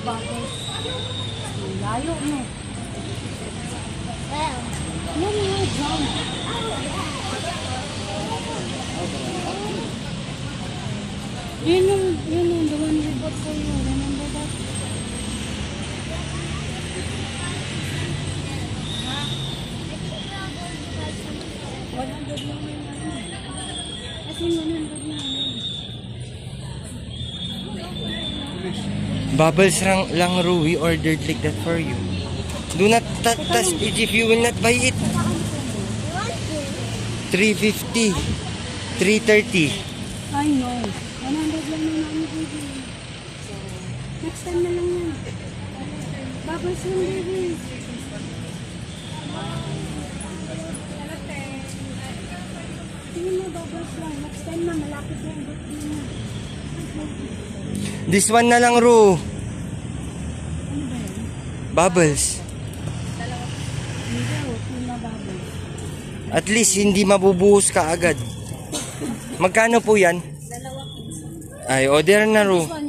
bubbles. Layo mo. Yan yung drum. Yun yung the one we bought for you. Remember that? $100 lang yun. As in, $100 lang. Bubbles lang, Ru. We ordered like that for you. Do not touch it if you will not buy it. 350. 330. I know. 100 lang yung namin, baby. Next time na lang yan. Bubbles lang, baby. Tingin mo, bubbles lang. Next time na, malapit na yung birthday mo. This one na lang, Ru. Ano ba yun? Bubbles. Hindi, okay na bubbles. At least hindi mabubuhos ka agad. Magkano po yan? Ay, order na, Ru. This one